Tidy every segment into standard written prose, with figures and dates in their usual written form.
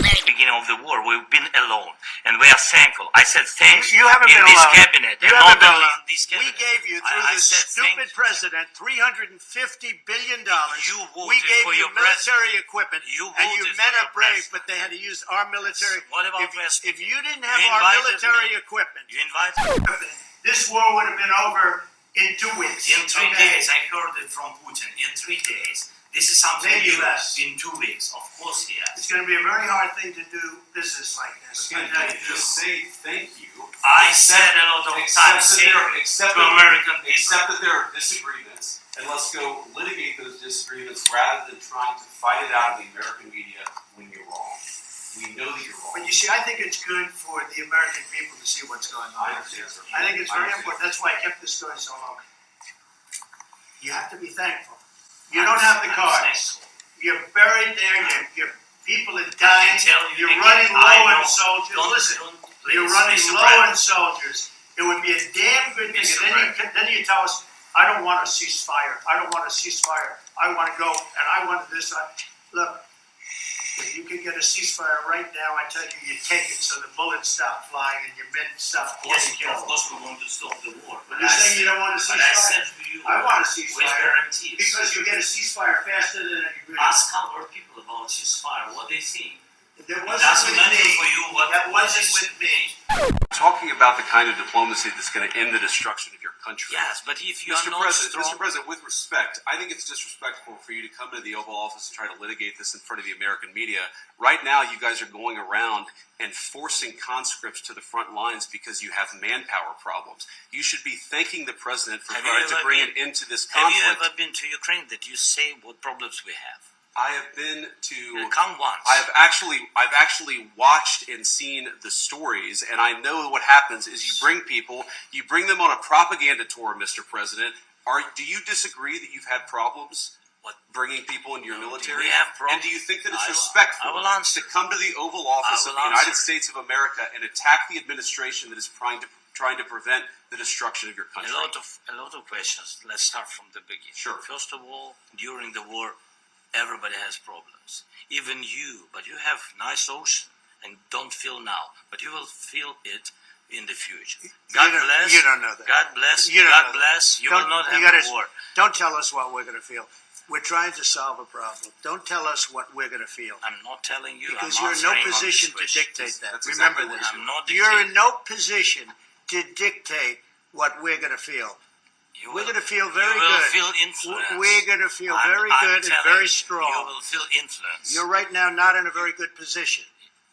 very beginning of the war, we've been alone, and we are thankful. I said thanks You haven't in been this alone. cabinet, You and haven't not been only alone. in this cabinet. We gave you, through I this said stupid president, $350 billion. You voted We gave for you your military equipment, You and you voted men for are your brave, president. but they had to use our military. What about if you didn't You have our invited military me. equipment, You invited this war would have been over in 2 weeks. in 3 days. I heard it from Putin. In 3 days. This is something Maybe new. less. In 2 weeks. Of course he has. It's going to be a very hard thing to do business like this. Again, just say thank you. I said a lot of times to American people. Accept that there are disagreements, and let's go litigate those disagreements rather than trying to fight it out in the American media when you're wrong. We know that you're wrong. But you see, I think it's good for the American people to see what's going on. I understand, sir. I think it's very important. That's why I kept this story so long. You have to be thankful. You don't have the cards. You're buried there. Your people are dying. You're running low on soldiers. Listen, you're running low on soldiers. It would be a damn good thing. And then you tell us, I don't want a ceasefire. I don't want a ceasefire. I want to go, and I want this. Look, if you could get a ceasefire right now, I tell you, you take it so the bullets stop flying and your men stop getting killed. Of course we want to stop the war. But you're saying you don't want a But I ceasefire? said to you, I want a with ceasefire. guarantees. Because you get a ceasefire faster than an agreement. Ask our people about ceasefire, what they think. There It wasn't doesn't with matter me. for you what That wasn't with me. Talking about the kind of diplomacy that's going to end the destruction of your country. Yes, but if you are Mr. not President, strong... Mr. President, with respect, I think it's disrespectful for you to come into the Oval Office and try to litigate this in front of the American media. Right now, you guys are going around and forcing conscripts to the front lines because you have manpower problems. You should be thanking the President for trying to bring an end to this conflict. Have you ever been to Ukraine that you say what problems we have? I have been to. Come once. I've actually watched and seen the stories, and I know what happens is you bring them on a propaganda tour, Mr. President. Do you disagree that you've had problems bringing people into your military? We have problems. And do you think that it's respectful to come to the Oval Office of the United States of America and attack the administration that is trying to prevent the destruction of your country? A lot of questions. Let's start from the beginning. Sure. First of all, during the war, everybody has problems. Even you, but you have nice ocean and don't feel now, but you will feel it in the future. God bless. You don't know that. God bless. You don't God know bless. You Don't- will not you have gotta- a war. Don't tell us what we're going to feel. We're trying to solve a problem. Don't tell us what we're going to feel. I'm not telling you. Because I'm you're in no answering on this position to question. dictate that. That's Remember exactly what this. I'm not You're in dictating. no position to dictate what we're going to feel. You We're will- going to feel very You will good. feel influence. We're going to feel I'm very good and telling very you, strong. You will feel influence. You're right now not in a very good position.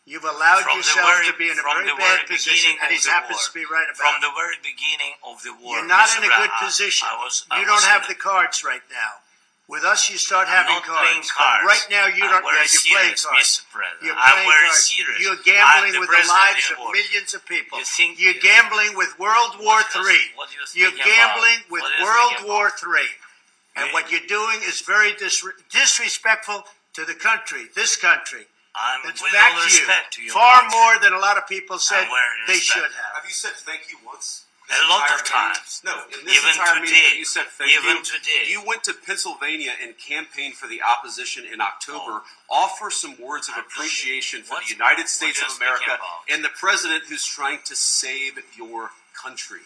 You've allowed From the yourself very- to be in a from very the bad very position, beginning and he of the happens war. to be right From about the it. very beginning of the war. You're not Mr. in a good Brown, position. I You was don't have in the cards right now. With us, you start I'm having not playing cards. cards. But right now, you I'm don't. very Yeah, you're playing serious, cards. Mr. President. You're I'm playing very cards. serious. You're I'm gambling the with the president lives of of the war. millions of people. You think- You're gambling with World War What III. what do you You're think gambling about? with What do you World think War about? III. And Yeah. what you're doing is very disrespectful to the country, this country. I'm It's with back all to respect to you. your Far country. more than a lot of people said I'm wearing they respect. should have. Have you said thank you once? A lot Entire of meeting? times. No, in this Even entire meeting, today. you said thank you. Even today. You went to Pennsylvania and campaigned for the opposition in October. Offer some words of I'm appreciation for the What- United what States you're of America speaking about? and the president who's trying to save your country.